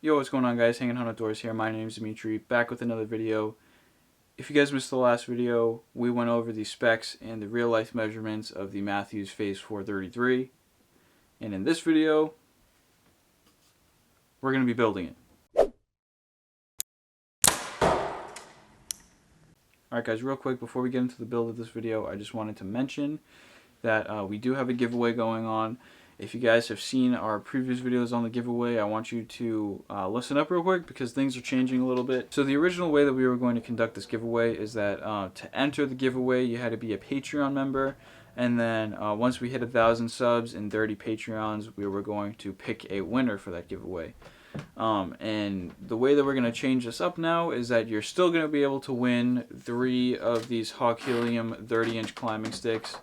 Yo, what's going on, guys? Hanging on outdoors here. My name is Dimitri, back with another video. If you guys missed the last video, we went over the specs and the real life measurements of the MATHEWS PHASE 433. And in this video, we're going to be building it. Alright guys, real quick, before we get into the build of this video, I just wanted to mention that we do have a giveaway going on. If you guys have seen our previous videos on the giveaway, I want you to listen up real quick because things are changing a little bit. So the original way that we were going to conduct this giveaway is that to enter the giveaway you had to be a Patreon member, and then once we hit 1,000 subs and 30 Patreons, we were going to pick a winner for that giveaway. And the way that we're going to change this up now is that you're still going to be able to win 3 of these Hawk Helium 30-inch climbing sticks.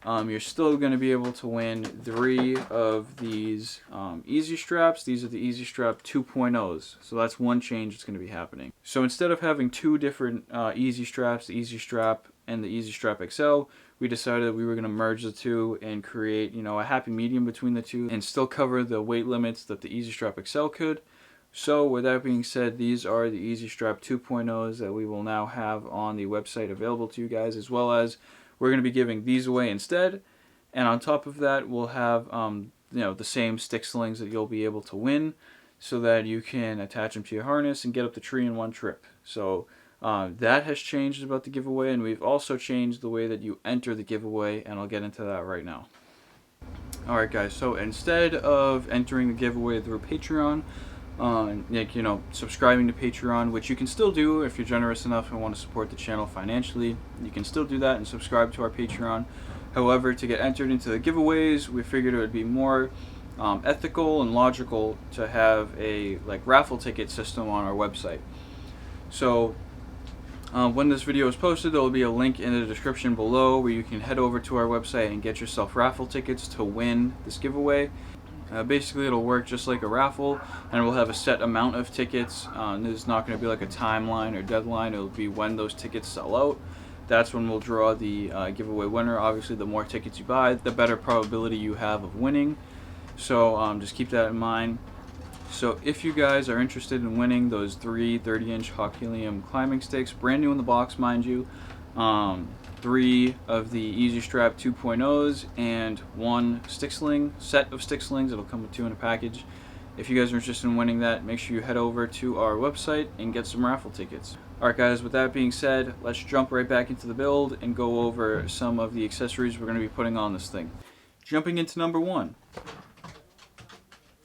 You're still going to be able to win 3 of these Easy Straps. These are the Easy Strap 2.0s. So that's one change that's going to be happening. So instead of having 2 different Easy Straps, the Easy Strap and the Easy Strap XL, we decided that we were going to merge the two and create, a happy medium between the two and still cover the weight limits that the Easy Strap XL could. So with that being said, these are the Easy Strap 2.0s that we will now have on the website available to you guys, as well as we're going to be giving these away instead, and on top of that we'll have the same stick slings that you'll be able to win, so that you can attach them to your harness and get up the tree in one trip. So that has changed about the giveaway, and we've also changed the way that you enter the giveaway, and I'll get into that right now. Alright guys, so instead of entering the giveaway through Patreon, subscribing to Patreon, which you can still do if you're generous enough and want to support the channel financially. You can still do that and subscribe to our Patreon. However, to get entered into the giveaways, we figured it would be more ethical and logical to have a raffle ticket system on our website. So when this video is posted, there will be a link in the description below where you can head over to our website and get yourself raffle tickets to win this giveaway. Basically, it'll work just like a raffle, and we'll have a set amount of tickets. There's not going to be like a timeline or deadline. It'll be when those tickets sell out. That's when we'll draw the giveaway winner. Obviously, the more tickets you buy, the better probability you have of winning. So just keep that in mind. So if you guys are interested in winning those 3 30-inch Hawk Helium climbing sticks, brand new in the box, mind you, 3 of the Easy Strap 2.0s and 1 stick sling, set of stick slings. It'll come with 2 in a package. If you guys are interested in winning that, make sure you head over to our website and get some raffle tickets. Alright guys, with that being said, let's jump right back into the build and go over some of the accessories we're going to be putting on this thing. Jumping into number 1.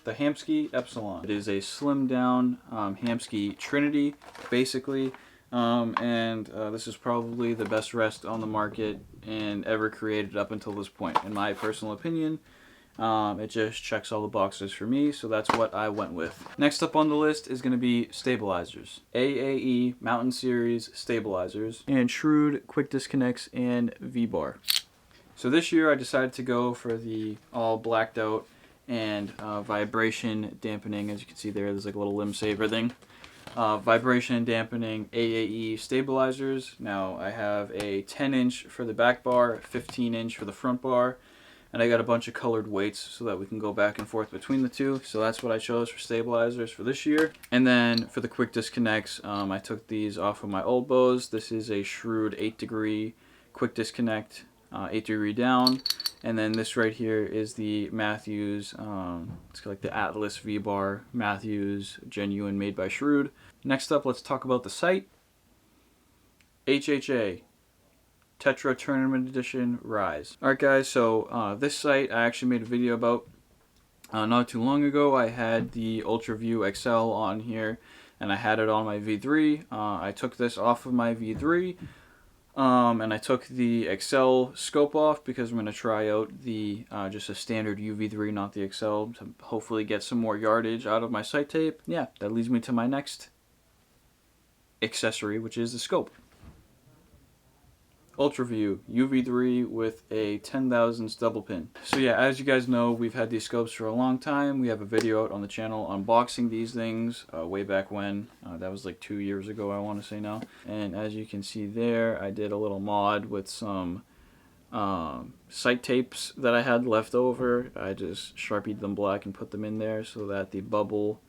The Hamskea Epsilon. It is a slimmed down Hamskea Trinity, basically. This is probably the best rest on the market and ever created up until this point, in my personal opinion. It just checks all the boxes for me, so that's what I went with. Next up on the list is going to be stabilizers. AAE Mountain Series stabilizers and Shrewd quick disconnects and V-bar. So this year I decided to go for the all blacked out and vibration dampening. As you can see there's like a little limb saver thing. Vibration dampening AAE stabilizers. Now I have a 10-inch for the back bar, 15-inch for the front bar, and I got a bunch of colored weights so that we can go back and forth between the two. So that's what I chose for stabilizers for this year. And then for the quick disconnects, I took these off of my old bows. This is a Shrewd 8-degree quick disconnect, 8-degree down. And then this right here is the MATHEWS, it's like the Atlas V-bar, MATHEWS, genuine, made by Shrewd. Next up, let's talk about the sight. HHA, Tetra Tournament Edition Rise. Alright guys, so this sight I actually made a video about not too long ago. I had the UltraView XL on here, and I had it on my V3. I took this off of my V3. And I took the XL scope off because I'm going to try out the just a standard UV3, not the XL, to hopefully get some more yardage out of my sight tape. Yeah, that leads me to my next accessory, which is the scope. UltraView UV3 with a 10,000s double pin. So yeah, as you guys know, we've had these scopes for a long time. We have a video out on the channel unboxing these things way back when. That was like 2 years ago, I want to say now. And as you can see there, I did a little mod with some sight tapes that I had left over. I just Sharpied them black and put them in there so that the bubble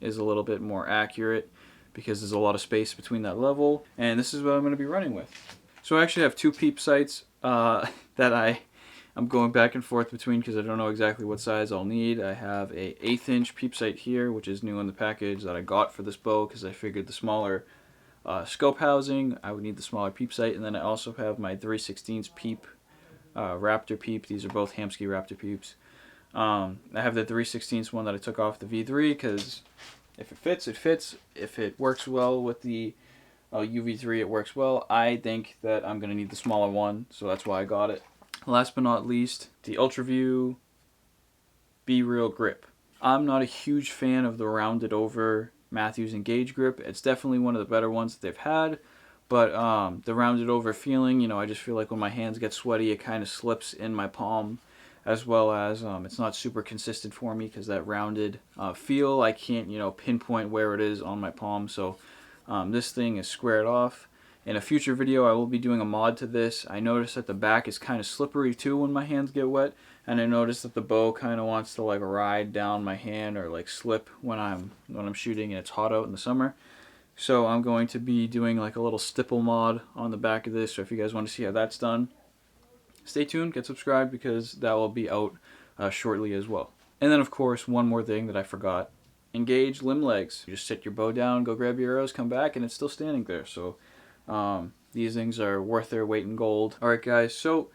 is a little bit more accurate because there's a lot of space between that level, and this is what I'm going to be running with. So I actually have two Peep sights that I'm going back and forth between because I don't know exactly what size I'll need. I have a 1/8 inch Peep sight here, which is new in the package that I got for this bow because I figured the smaller scope housing, I would need the smaller Peep sight. And then I also have my 3/16 Peep, Raptor Peep. These are both Hamsky Raptor Peeps. I have the 3/16 one that I took off the V3 because if it fits, it fits. If it works well with the UV3, it works well. I think that I'm going to need the smaller one, so that's why I got it. Last but not least, the UltraView Be Real Grip. I'm not a huge fan of the rounded over Matthews Engage grip. It's definitely one of the better ones that they've had, but the rounded over feeling, you know, I just feel like when my hands get sweaty, it kind of slips in my palm, as well as it's not super consistent for me because that rounded feel, I can't, you know, pinpoint where it is on my palm. So this thing is squared off. In a future video, I will be doing a mod to this. I noticed that the back is kind of slippery too when my hands get wet, and I noticed that the bow kind of wants to like ride down my hand or like slip when I'm shooting and it's hot out in the summer. So I'm going to be doing like a little stipple mod on the back of this. So if you guys want to see how that's done, stay tuned, get subscribed because that will be out shortly as well. And then of course, one more thing that I forgot: Engage limb legs. You just sit your bow down, go grab your arrows, come back, and it's still standing there. So these things are worth their weight in gold. Alright guys, so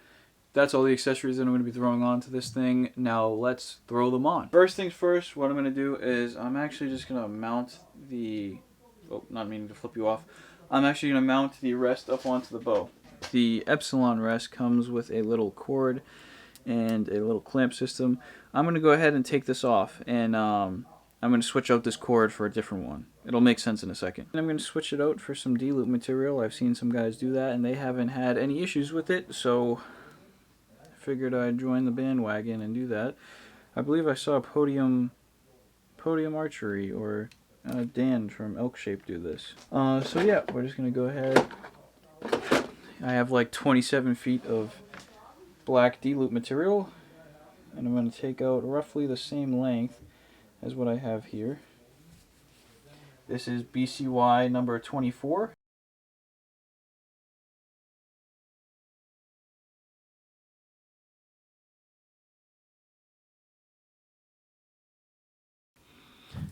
that's all the accessories that I'm going to be throwing onto this thing. Now let's throw them on. First things first, what I'm going to do is I'm actually just going to mount the... Oh, not meaning to flip you off. I'm actually going to mount the rest up onto the bow. The Epsilon rest comes with a little cord and a little clamp system. I'm going to go ahead and take this off, and I'm going to switch out this cord for a different one. It'll make sense in a second. And I'm going to switch it out for some D-loop material. I've seen some guys do that and they haven't had any issues with it, so I figured I'd join the bandwagon and do that. I believe I saw Podium Archery or Dan from Elk Shape do this. So yeah, we're just going to go ahead. I have like 27 feet of black D-loop material, and I'm going to take out roughly the same length as what I have here. This is BCY number 24.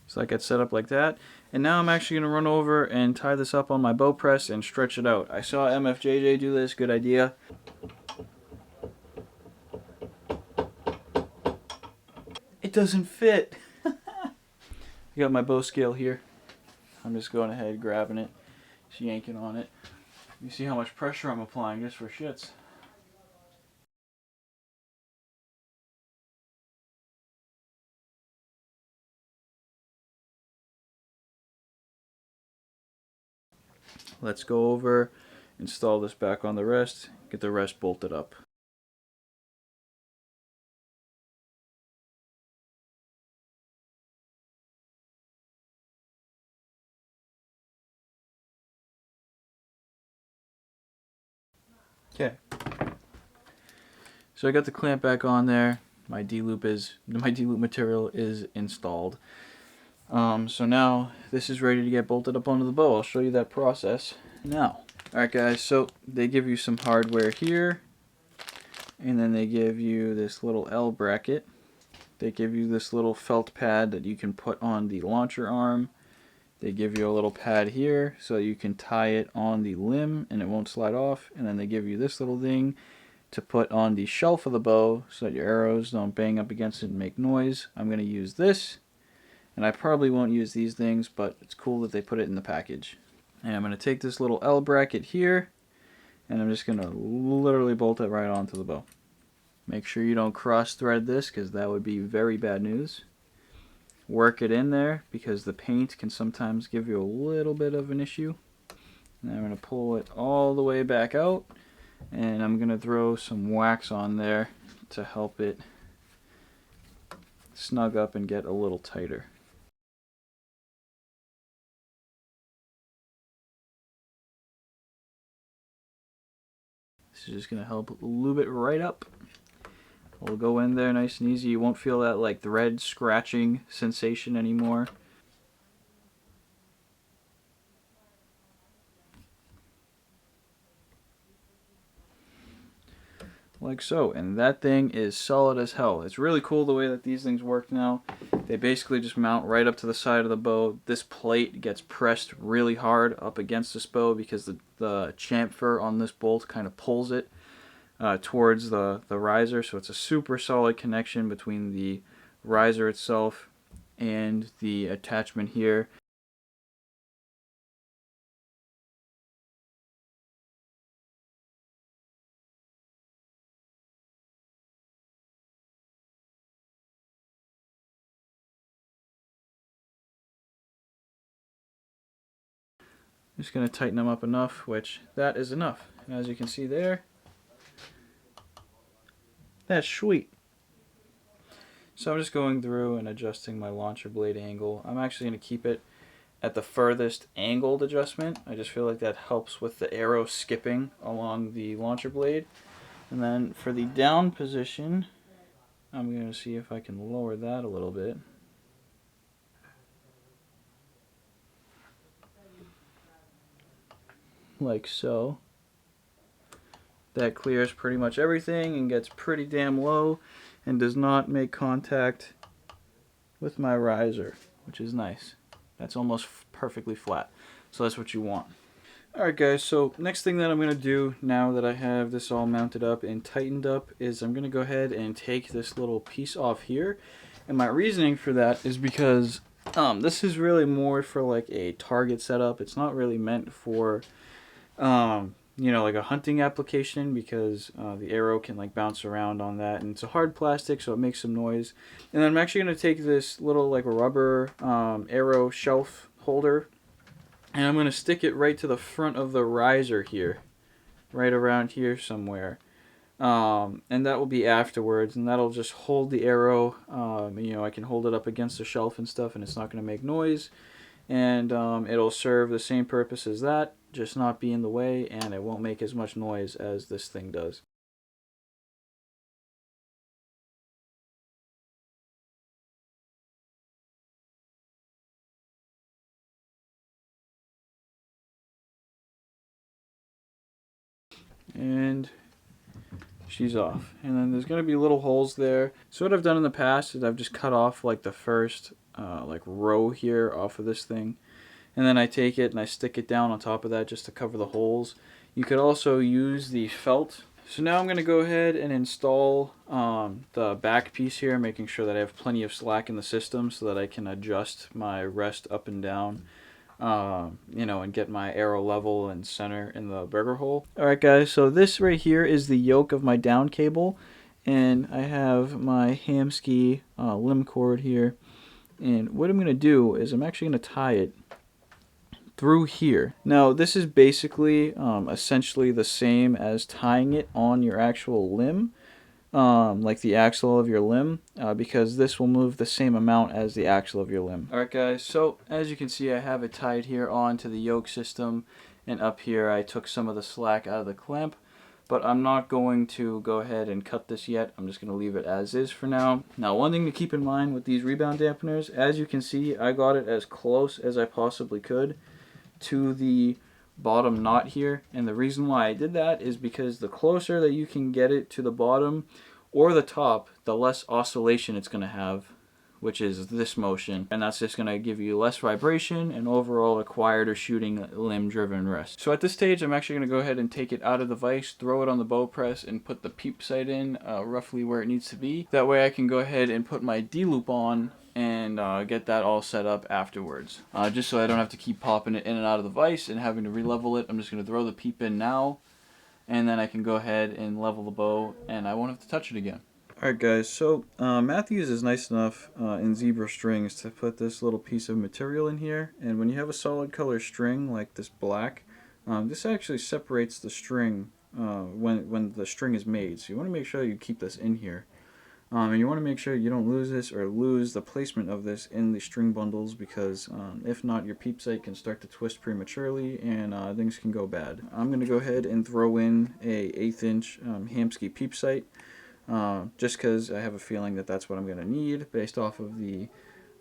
So I get set up like that. And now I'm actually going to run over and tie this up on my bow press and stretch it out. I saw MFJJ do this, good idea. It doesn't fit. I got my bow scale here. I'm just going ahead, grabbing it, just yanking on it. You see how much pressure I'm applying just for shits. Let's go over, install this back on the rest, get the rest bolted up. Okay. So I got the clamp back on there. My D-loop material is installed. So now this is ready to get bolted up onto the bow. I'll show you that process now. Alright guys, so they give you some hardware here, and then they give you this little L bracket. They give you this little felt pad that you can put on the launcher arm. They give you a little pad here so you can tie it on the limb and it won't slide off. And then they give you this little thing to put on the shelf of the bow so that your arrows don't bang up against it and make noise. I'm going to use this, and I probably won't use these things, but it's cool that they put it in the package. And I'm going to take this little L bracket here, and I'm just going to literally bolt it right onto the bow. Make sure you don't cross thread this because that would be very bad news. Work it in there because the paint can sometimes give you a little bit of an issue. And I'm going to pull it all the way back out, and I'm going to throw some wax on there to help it snug up and get a little tighter. This is just going to help lube it right up. It'll go in there nice and easy. You won't feel that like thread scratching sensation anymore. like so, and that thing is solid as hell. It's really cool the way that these things work now. They basically just mount right up to the side of the bow. This plate gets pressed really hard up against this bow because the chamfer on this bolt kind of pulls it towards the riser, so it's a super solid connection between the riser itself and the attachment here. Just going to tighten them up enough, which that is enough. As you can see there, that's sweet. So I'm just going through and adjusting my launcher blade angle. I'm actually going to keep it at the furthest angled adjustment. I just feel like that helps with the arrow skipping along the launcher blade. And then for the down position, I'm going to see if I can lower that a little bit. Like so. That clears pretty much everything and gets pretty damn low and does not make contact with my riser, which is nice. That's almost perfectly flat. So that's what you want. Alright guys, so next thing that I'm going to do now that I have this all mounted up and tightened up is I'm going to go ahead and take this little piece off here. And my reasoning for that is because this is really more for like a target setup. It's not really meant for you know, like a hunting application, because the arrow can like bounce around on that, and it's a hard plastic, so it makes some noise. And then I'm actually going to take this little like rubber arrow shelf holder, and I'm going to stick it right to the front of the riser here, right around here somewhere. And that will be afterwards, and that'll just hold the arrow. You know, I can hold it up against the shelf and stuff, and it's not going to make noise. And it'll serve the same purpose as that, just not be in the way, and it won't make as much noise as this thing does. And she's off. And then there's going to be little holes there. So what I've done in the past is I've just cut off like the first like row here off of this thing. And then I take it and I stick it down on top of that just to cover the holes. You could also use the felt. So now I'm going to go ahead and install the back piece here, making sure that I have plenty of slack in the system so that I can adjust my rest up and down, you know, and get my arrow level and center in the burger hole. Alright guys, so this right here is the yoke of my down cable, and I have my Hamskea limb cord here. And what I'm going to do is I'm actually going to tie it through here. Now this is basically essentially the same as tying it on your actual limb, like the axle of your limb, because this will move the same amount as the axle of your limb. Alright guys, so as you can see I have it tied here onto the yoke system, and up here I took some of the slack out of the clamp, but I'm not going to go ahead and cut this yet. I'm just going to leave it as is for now. Now one thing to keep in mind with these rebound dampeners, as you can see I got it as close as I possibly could to the bottom knot here, and the reason why I did that is because the closer that you can get it to the bottom or the top, the less oscillation it's going to have, which is this motion, and that's just going to give you less vibration and overall a quieter shooting limb driven rest. So at this stage I'm actually going to go ahead and take it out of the vise, throw it on the bow press, and put the peep sight in roughly where it needs to be. That way I can go ahead and put my D-loop on and get that all set up afterwards. Just so I don't have to keep popping it in and out of the vise and having to re-level it, I'm just going to throw the peep in now, and then I can go ahead and level the bow and I won't have to touch it again. Alright guys, so Matthews is nice enough in zebra strings to put this little piece of material in here, and when you have a solid color string like this black, this actually separates the string when the string is made, so you want to make sure you keep this in here. And you want to make sure you don't lose this or lose the placement of this in the string bundles, because if not, your peep sight can start to twist prematurely and things can go bad. I'm going to go ahead and throw in a 1/8 inch Hamskea peep sight, just because I have a feeling that that's what I'm going to need based off of the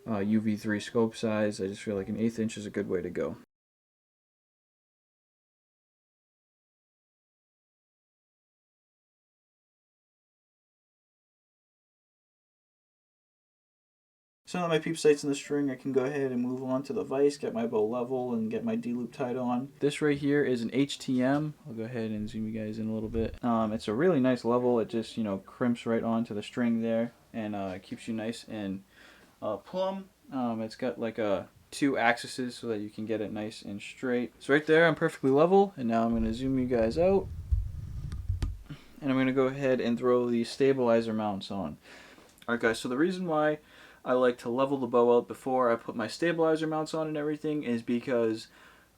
UV3 scope size. I just feel like an 1/8 inch is a good way to go. So now that my peep sight's in the string, I can go ahead and move on to the vise, get my bow level, and get my D-loop tied on. This right here is an HTM. I'll go ahead and zoom you guys in a little bit. It's a really nice level. It just, crimps right onto the string there, and keeps you nice and plumb. It's got like two axes so that you can get it nice and straight. So right there, I'm perfectly level, and now I'm going to zoom you guys out. And I'm going to go ahead and throw the stabilizer mounts on. Alright guys, so the reason why I like to level the bow out before I put my stabilizer mounts on and everything is because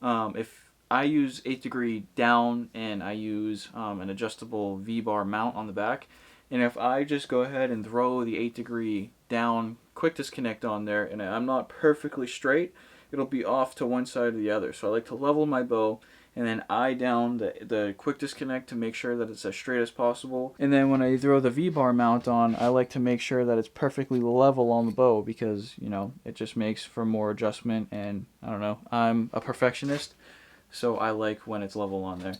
if I use 8 degree down and I use an adjustable V-bar mount on the back, and if I just go ahead and throw the 8 degree down quick disconnect on there and I'm not perfectly straight, it'll be off to one side or the other. So I like to level my bow and then eye down the quick disconnect to make sure that it's as straight as possible. And then when I throw the V-bar mount on, I like to make sure that it's perfectly level on the bow because, it just makes for more adjustment, and I don't know, I'm a perfectionist, so I like when it's level on there.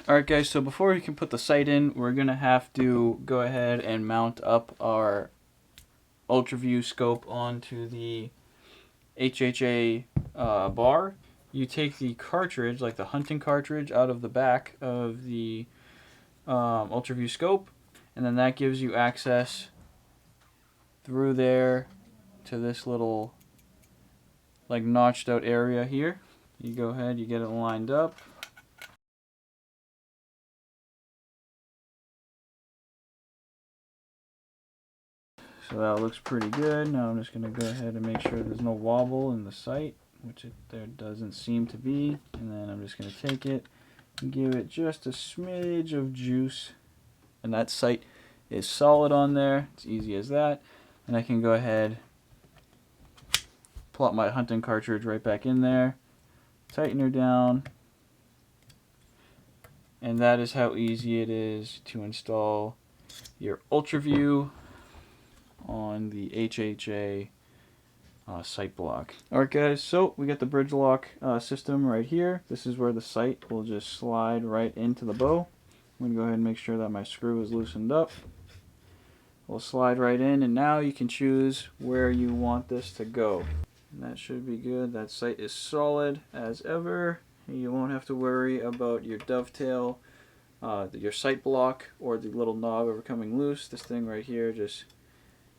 Alright guys, so before we can put the sight in, we're going to have to go ahead and mount up our UltraView scope onto the HHA bar. You take the cartridge, like the hunting cartridge, out of the back of the UltraView scope, and then that gives you access through there to this little like notched out area here. You go ahead, you get it lined up. So that looks pretty good. Now I'm just going to go ahead and make sure there's no wobble in the sight, which there doesn't seem to be. And then I'm just going to take it and give it just a smidge of juice. And that sight is solid on there. It's easy as that. And I can go ahead, plop my hunting cartridge right back in there, tighten her down. And that is how easy it is to install your UltraView on the HHA sight block. Alright guys, so we got the bridge lock system right here. This is where the sight will just slide right into the bow. I'm going to go ahead and make sure that my screw is loosened up. We'll slide right in, and now you can choose where you want this to go. And that should be good. That sight is solid as ever. You won't have to worry about your dovetail, your sight block, or the little knob ever coming loose. This thing right here just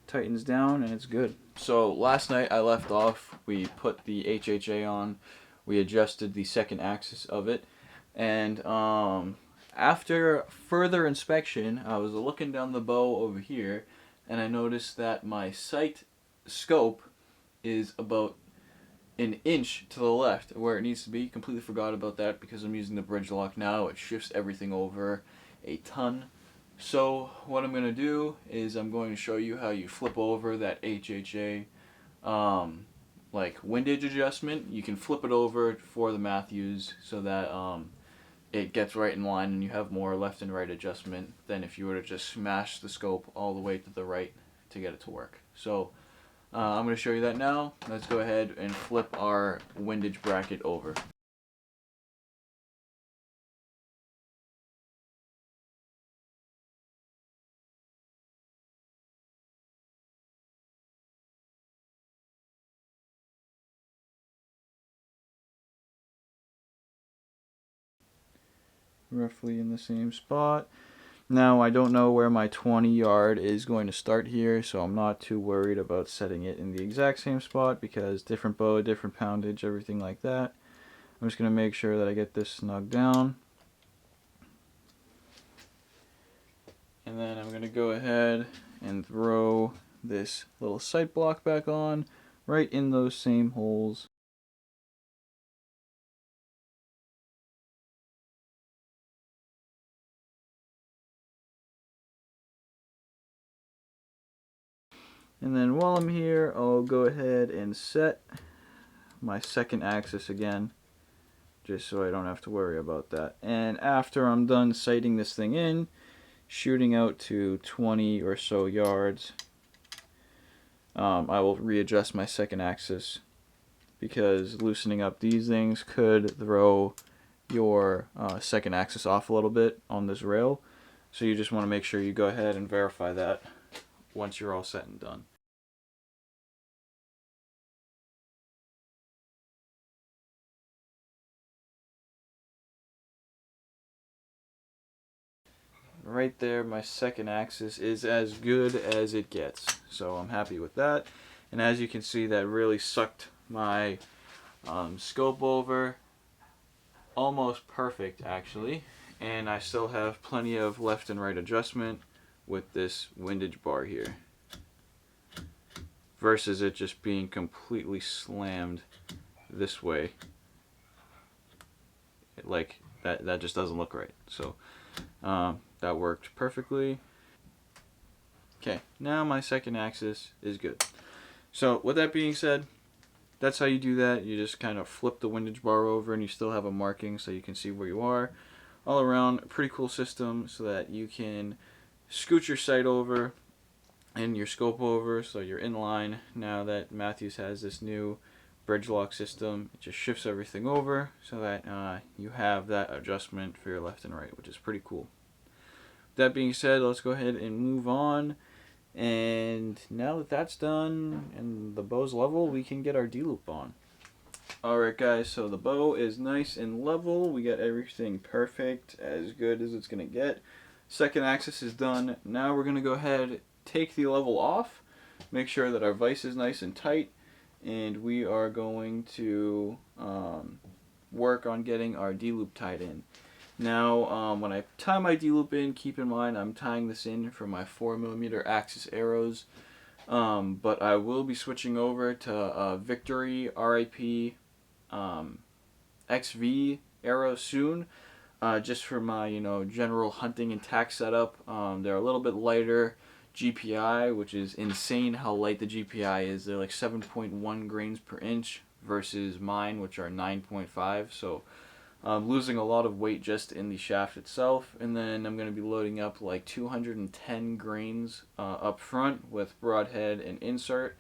tightens down and it's good. So last night I left off, we put the HHA on, we adjusted the second axis of it, and after further inspection I was looking down the bow over here and I noticed that my sight scope is about an inch to the left where it needs to be. Completely forgot about that because I'm using the bridge lock now. It shifts everything over a ton. So what I'm going to do is I'm going to show you how you flip over that HHA like windage adjustment. You can flip it over for the Matthews so that it gets right in line and you have more left and right adjustment than if you were to just smash the scope all the way to the right to get it to work. So I'm going to show you that now. Let's go ahead and flip our windage bracket over. Roughly in the same spot. Now I don't know where my 20 yard is going to start here, so I'm not too worried about setting it in the exact same spot because different bow, different poundage, everything like that. I'm just going to make sure that I get this snug down. And then I'm going to go ahead and throw this little sight block back on right in those same holes. And then while I'm here, I'll go ahead and set my second axis again, just so I don't have to worry about that. And after I'm done sighting this thing in, shooting out to 20 or so yards, I will readjust my second axis, because loosening up these things could throw your second axis off a little bit on this rail. So you just want to make sure you go ahead and verify that once you're all set and done. Right there, my second axis is as good as it gets, so I'm happy with that. And as you can see, that really sucked my scope over, almost perfect actually, and I still have plenty of left and right adjustment with this windage bar here, versus it just being completely slammed this way. Like that just doesn't look right. So that worked perfectly. Okay, now my second axis is good. So with that being said, that's how you do that. You just kind of flip the windage bar over and you still have a marking so you can see where you are. All around, a pretty cool system so that you can scoot your sight over and your scope over so you're in line. Now that Matthews has this new bridge lock system, it just shifts everything over so that you have that adjustment for your left and right, which is pretty cool. That being said, let's go ahead and move on. And now that that's done and the bow's level, we can get our D-loop on. Alright guys, so the bow is nice and level. We got everything perfect, as good as it's going to get. Second axis is done. Now we're going to go ahead, take the level off, make sure that our vise is nice and tight, and we are going to work on getting our D-loop tied in. Now, when I tie my D-loop in, keep in mind I'm tying this in for my 4mm Axis arrows, but I will be switching over to Victory RIP XV arrows soon, just for my general hunting and tack setup. They're a little bit lighter GPI, which is insane how light the GPI is. They're like 7.1 grains per inch versus mine, which are 9.5. So losing a lot of weight just in the shaft itself. And then I'm going to be loading up like 210 grains up front with broadhead and insert.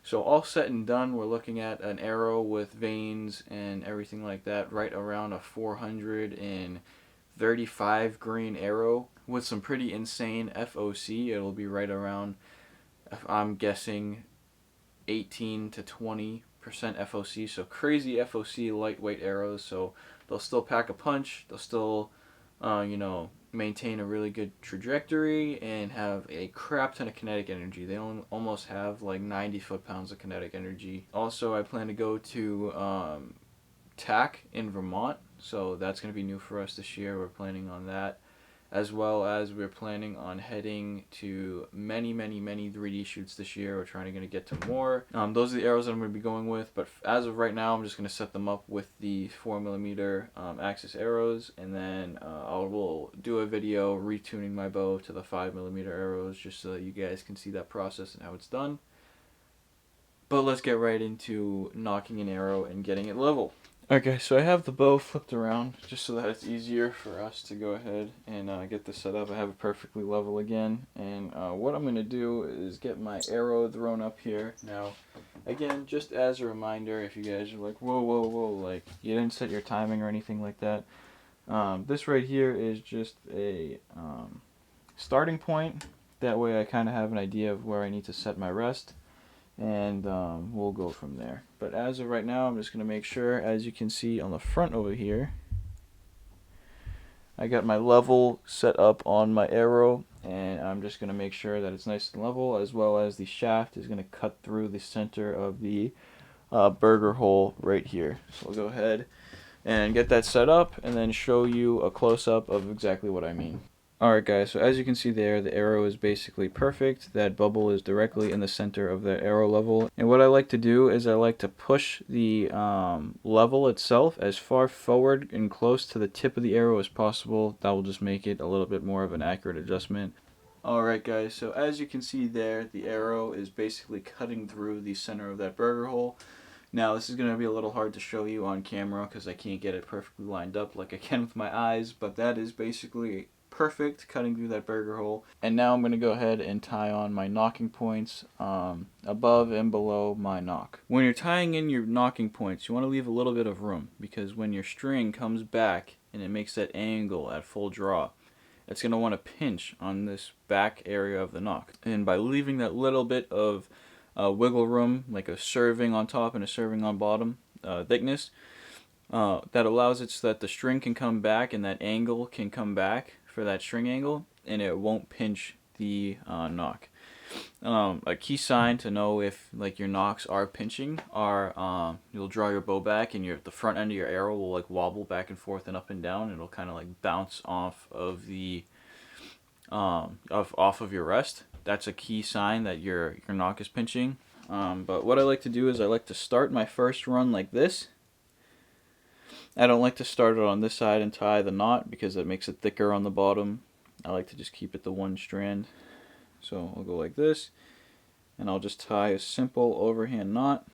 So all set and done, we're looking at an arrow with vanes and everything like that right around a 435 grain arrow with some pretty insane FOC. It'll be right around, I'm guessing, 18 to 20% FOC. So crazy FOC lightweight arrows. So they'll still pack a punch. They'll still, maintain a really good trajectory and have a crap ton of kinetic energy. They almost have like 90 foot-pounds of kinetic energy. Also, I plan to go to TAC in Vermont, so that's going to be new for us this year. We're planning on that, as well as we're planning on heading to many 3D shoots this year. We're trying to get to more. Those are the arrows that I'm going to be going with, but as of right now, I'm just going to set them up with the 4mm Axis arrows, and then I will do a video retuning my bow to the 5mm arrows, just so that you guys can see that process and how it's done. But let's get right into knocking an arrow and getting it level. Okay, so I have the bow flipped around just so that it's easier for us to go ahead and get this set up. I have it perfectly level again, and what I'm going to do is get my arrow thrown up here. Now, again, just as a reminder, if you guys are like, whoa, like you didn't set your timing or anything like that, this right here is just a starting point. That way I kind of have an idea of where I need to set my rest. And we'll go from there. But as of right now, I'm just going to make sure, as you can see on the front over here, I got my level set up on my arrow, and I'm just going to make sure that it's nice and level, as well as the shaft is going to cut through the center of the burger hole right here. So we'll go ahead and get that set up and then show you a close-up of exactly what I mean. Alright guys, so as you can see there, the arrow is basically perfect. That bubble is directly in the center of the arrow level. And what I like to do is I like to push the level itself as far forward and close to the tip of the arrow as possible. That will just make it a little bit more of an accurate adjustment. Alright guys, so as you can see there, the arrow is basically cutting through the center of that burger hole. Now this is going to be a little hard to show you on camera because I can't get it perfectly lined up like I can with my eyes, but that is basically perfect, cutting through that burger hole. And now I'm going to go ahead and tie on my knocking points above and below my knock. When you're tying in your knocking points, you want to leave a little bit of room, because when your string comes back and it makes that angle at full draw, it's going to want to pinch on this back area of the knock. And by leaving that little bit of wiggle room, like a serving on top and a serving on bottom thickness, that allows it so that the string can come back and that angle can come back for that string angle, and it won't pinch the knock. A key sign to know if like your knocks are pinching are you'll draw your bow back and the front end of your arrow will like wobble back and forth and up and down, and it'll kind of like bounce off of the off of your rest. That's a key sign that your knock is pinching. But what I like to do is I like to start my first run like this. I don't like to start it on this side and tie the knot because it makes it thicker on the bottom. I like to just keep it to one strand. So I'll go like this, and I'll just tie a simple overhand knot.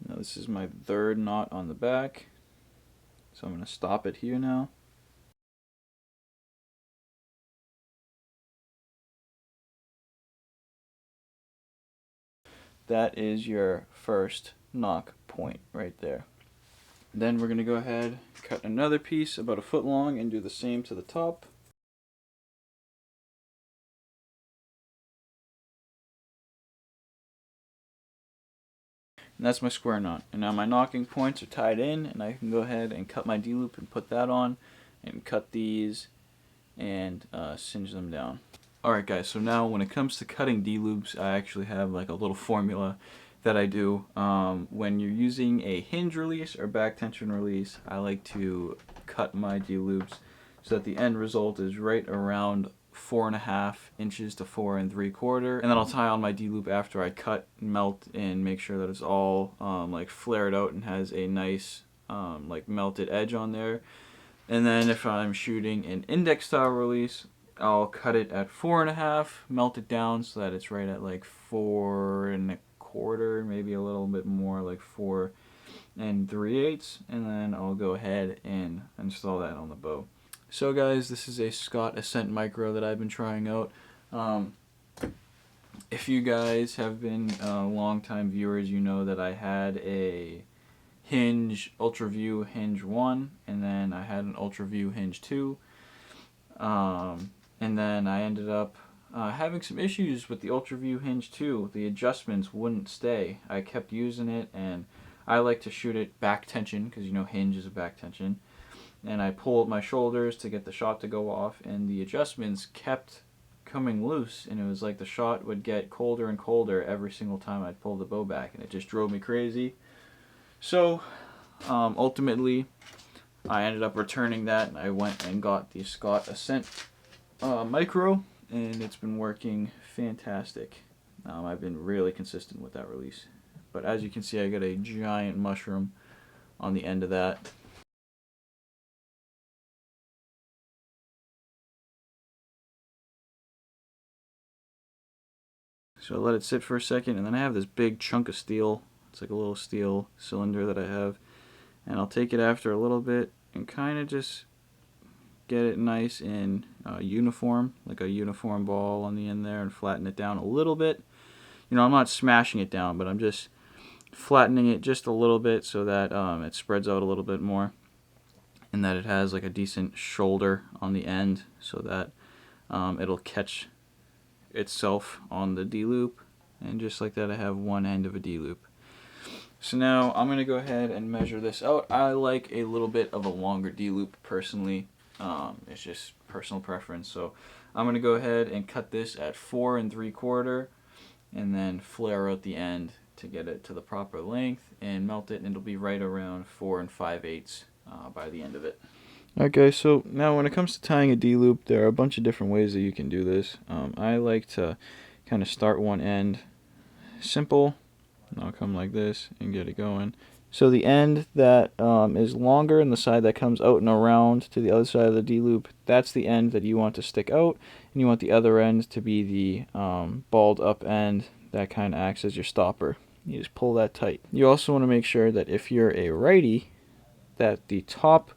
Now this is my third knot on the back, so I'm going to stop it here now. That is your first knock point right there. Then we're going to go ahead, cut another piece about 1 foot long and do the same to the top. And that's my square knot. And now my knocking points are tied in, and I can go ahead and cut my D-loop and put that on, and cut these and singe them down. Alright guys, so now when it comes to cutting D-loops, I actually have like a little formula that I do. When you're using a hinge release or back tension release, I like to cut my D-loops so that the end result is right around 4.5 inches to 4 3/4, and then I'll tie on my D-loop after I cut, melt, and make sure that it's all like flared out and has a nice like melted edge on there. And then if I'm shooting an index style release, I'll cut it at 4.5, melt it down so that it's right at like 4 1/4, maybe a little bit more, like 4 3/8, and then I'll go ahead and install that on the bow. So guys, this is a Scott Ascent Micro that I've been trying out. If you guys have been long-time viewers, you know that I had a Hinge UltraView Hinge 1, and then I had an UltraView Hinge 2. And then I ended up having some issues with the UltraView Hinge 2. The adjustments wouldn't stay. I kept using it, and I like to shoot it back tension because you know Hinge is a back tension. And I pulled my shoulders to get the shot to go off, and the adjustments kept coming loose, and it was like the shot would get colder and colder every single time I'd pull the bow back, and it just drove me crazy. So ultimately I ended up returning that, and I went and got the Scott Ascent Micro, and it's been working fantastic. I've been really consistent with that release, but as you can see, I got a giant mushroom on the end of that. So I let it sit for a second, and then I have this big chunk of steel. It's like a little steel cylinder that I have, and I'll take it after a little bit and kind of just get it nice and uniform, like a uniform ball on the end there, and flatten it down a little bit. You know, I'm not smashing it down, but I'm just flattening it just a little bit so that it spreads out a little bit more, and that it has like a decent shoulder on the end so that it'll catch itself on the D-loop, and just like that I have one end of a D-loop. So now I'm going to go ahead and measure this out. I like a little bit of a longer D-loop personally. It's just personal preference. So I'm going to go ahead and cut this at 4 3/4 and then flare out the end to get it to the proper length and melt it, and it'll be right around 4 5/8 by the end of it. Okay, so now when it comes to tying a D-loop, there are a bunch of different ways that you can do this. I like to kind of start one end simple, and I'll come like this and get it going. So the end that is longer and the side that comes out and around to the other side of the D-loop, that's the end that you want to stick out, and you want the other end to be the balled up end that kind of acts as your stopper. You just pull that tight. You also want to make sure that if you're a righty, that the top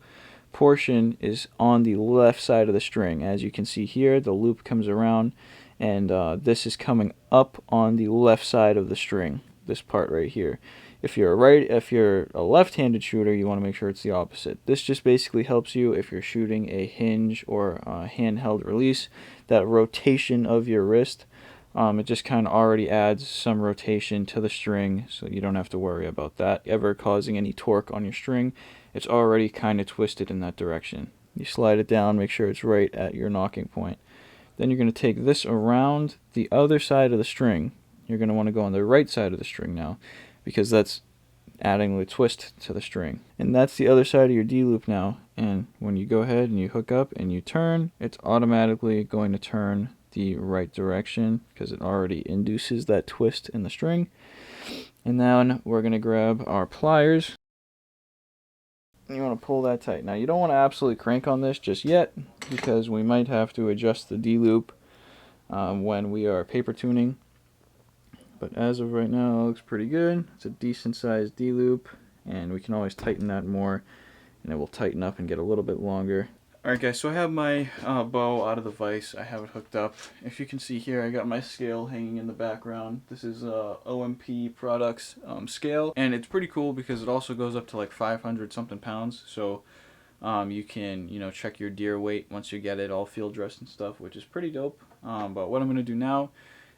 portion is on the left side of the string. As you can see here, the loop comes around, and this is coming up on the left side of the string, this part right here. If you're a left-handed shooter, you want to make sure it's the opposite. This just basically helps you if you're shooting a hinge or a handheld release, that rotation of your wrist. It just kind of already adds some rotation to the string, so you don't have to worry about that ever causing any torque on your string. It's already kind of twisted in that direction. You slide it down, make sure it's right at your knocking point. Then you're going to take this around the other side of the string. You're going to want to go on the right side of the string now, because that's adding the twist to the string. And that's the other side of your D loop now. And when you go ahead and you hook up and you turn, it's automatically going to turn the right direction because it already induces that twist in the string. And then we're going to grab our pliers. You want to pull that tight. Now you don't want to absolutely crank on this just yet, because we might have to adjust the D loop when we are paper tuning. But as of right now, it looks pretty good. It's a decent sized D loop, and we can always tighten that more, and it will tighten up and get a little bit longer. Alright guys, so I have my bow out of the vise. I have it hooked up. If you can see here, I got my scale hanging in the background. This is OMP Products scale, and it's pretty cool because it also goes up to like 500 something pounds. So you can, check your deer weight once you get it all field dressed and stuff, which is pretty dope. But what I'm going to do now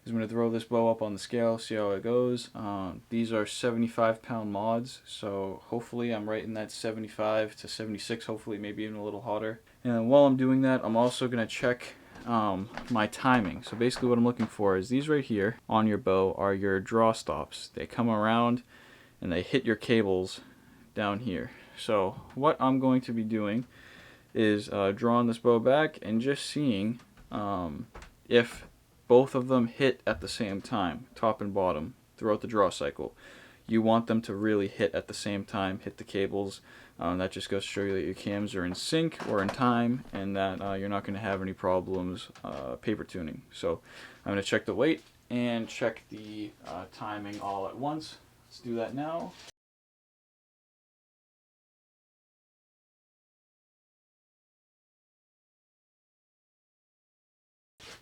is I'm going to throw this bow up on the scale, see how it goes. These are 75-pound mods, so hopefully I'm right in that 75 to 76, hopefully maybe even a little hotter. And then while I'm doing that, I'm also going to check my timing. So basically what I'm looking for is these right here on your bow are your draw stops. They come around and they hit your cables down here. So what I'm going to be doing is drawing this bow back and just seeing if both of them hit at the same time, top and bottom, throughout the draw cycle. You want them to really hit at the same time, hit the cables. That just goes to show you that your cams are in sync or in time, and that you're not going to have any problems paper tuning. So I'm going to check the weight and check the timing all at once. Let's do that now.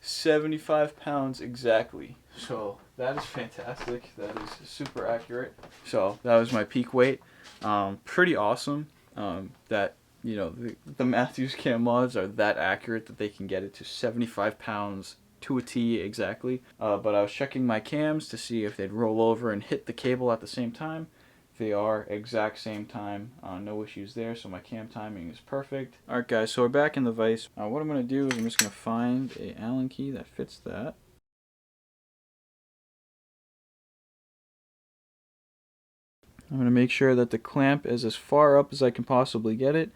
£75 exactly. So that is fantastic. That is super accurate. So that was my peak weight. Pretty awesome that the Matthews cam mods are that accurate that they can get it to 75 pounds to a T exactly. But I was checking my cams to see if they'd roll over and hit the cable at the same time. They are exact same time, no issues there, so my cam timing is perfect. Alright guys, so we're back in the vise. What I'm going to do is I'm just going to find a Allen key that fits that. I'm going to make sure that the clamp is as far up as I can possibly get it,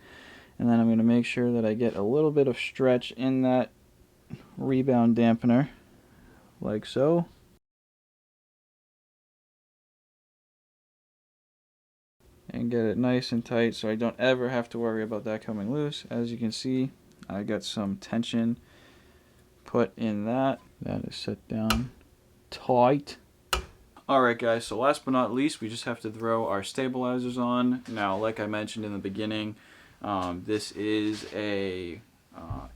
and then I'm going to make sure that I get a little bit of stretch in that rebound dampener, like so. And get it nice and tight so I don't ever have to worry about that coming loose. As you can see, I got some tension put in that. That is set down tight. Alright guys, so last but not least, we just have to throw our stabilizers on. Now, like I mentioned in the beginning, this is a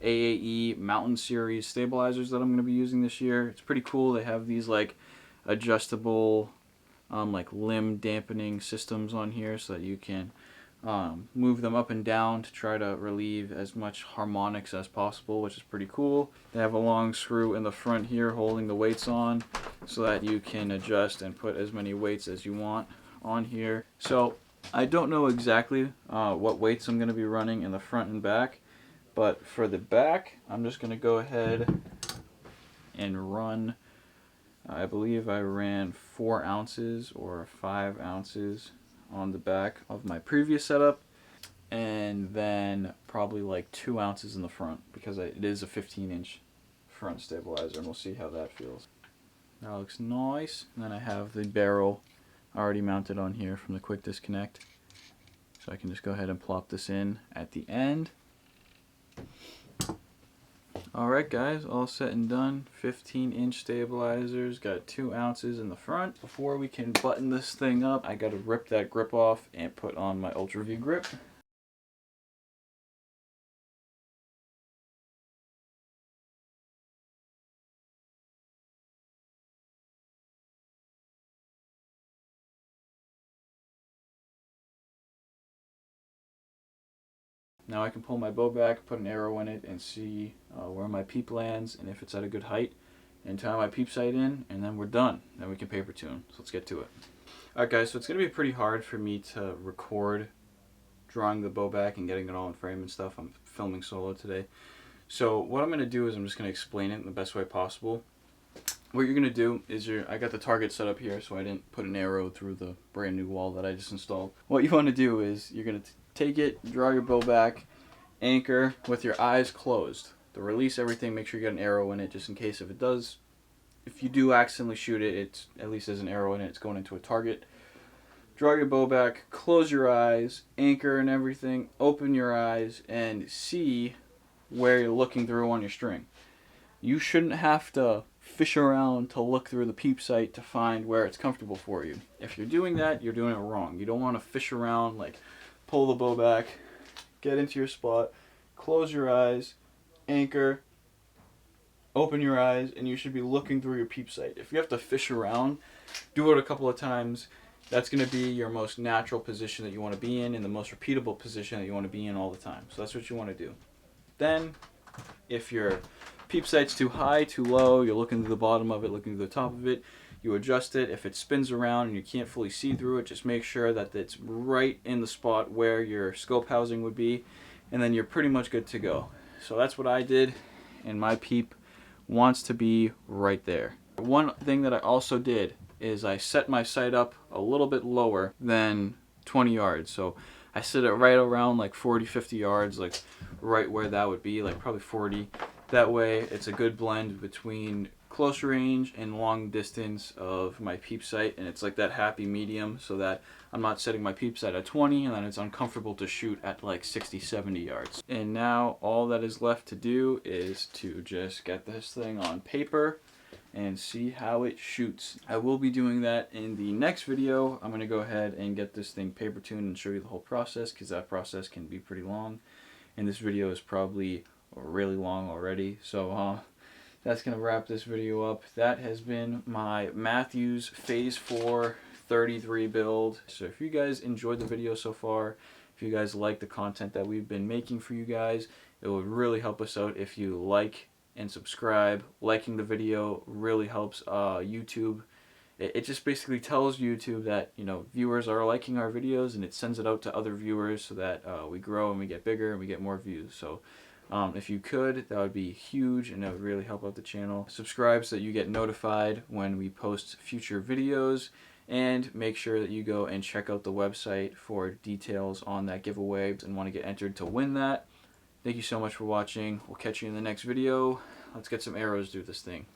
AAE Mountain Series stabilizers that I'm going to be using this year. It's pretty cool. They have these like adjustable like limb dampening systems on here so that you can move them up and down to try to relieve as much harmonics as possible, which is pretty cool. They have a long screw in the front here holding the weights on so that you can adjust and put as many weights as you want on here. So I don't know exactly what weights I'm going to be running in the front and back, but for the back I'm just going to go ahead and run, I believe I ran 4 ounces or 5 ounces on the back of my previous setup, and then probably like 2 ounces in the front because it is a 15-inch front stabilizer, and we'll see how that feels. That looks nice. And then I have the barrel already mounted on here from the quick disconnect, so I can just go ahead and plop this in at the end. Alright guys, all set and done. 15-inch stabilizers, got 2 ounces in the front. Before we can button this thing up, I gotta rip that grip off and put on my Ultra V grip. Now I can pull my bow back, put an arrow in it, and see where my peep lands and if it's at a good height, and tie my peep sight in, and then we're done. Then we can paper tune. So let's get to it. Alright guys, so it's going to be pretty hard for me to record drawing the bow back and getting it all in frame and stuff. I'm filming solo today. So what I'm going to do is I'm just going to explain it in the best way possible. What you're going to do is I got the target set up here, so I didn't put an arrow through the brand new wall that I just installed. What you want to do is you're going to take it, draw your bow back, anchor with your eyes closed. To release everything, make sure you got an arrow in it just in case if you do accidentally shoot it, it's at least there's an arrow in it, it's going into a target. Draw your bow back, close your eyes, anchor and everything, open your eyes, and see where you're looking through on your string. You shouldn't have to fish around to look through the peep sight to find where it's comfortable for you. If you're doing that, you're doing it wrong. You don't want to fish around, like pull the bow back, get into your spot, close your eyes, anchor, open your eyes, and you should be looking through your peep sight. If you have to fish around, do it a couple of times. That's going to be your most natural position that you want to be in and the most repeatable position that you want to be in all the time. So that's what you want to do. Then, if your peep sight's too high, too low, you're looking to the bottom of it, looking to the top of it, you adjust it. If it spins around and you can't fully see through it, just make sure that it's right in the spot where your scope housing would be, and then you're pretty much good to go. So that's what I did, and my peep wants to be right there. One thing that I also did is I set my sight up a little bit lower than 20 yards. So I set it right around like 40-50 yards, like right where that would be, like probably 40. That way it's a good blend between close range and long distance of my peep sight, and it's like that happy medium so that I'm not setting my peep sight at 20 and then it's uncomfortable to shoot at like 60-70 yards. And now all that is left to do is to just get this thing on paper and see how it shoots. I will be doing that in the next video. I'm going to go ahead and get this thing paper tuned and show you the whole process, because that process can be pretty long, and this video is probably really long already. So that's going to wrap this video up. That has been my Matthews Phase 4 33 build. So if you guys enjoyed the video so far, if you guys like the content that we've been making for you guys, it would really help us out if you like and subscribe. Liking the video really helps YouTube. It just basically tells YouTube that, you know, viewers are liking our videos, and it sends it out to other viewers so that we grow and we get bigger and we get more views. So if you could, that would be huge, and that would really help out the channel. Subscribe so that you get notified when we post future videos, and make sure that you go and check out the website for details on that giveaway and want to get entered to win that. Thank you so much for watching. We'll catch you in the next video. Let's get some arrows through this thing.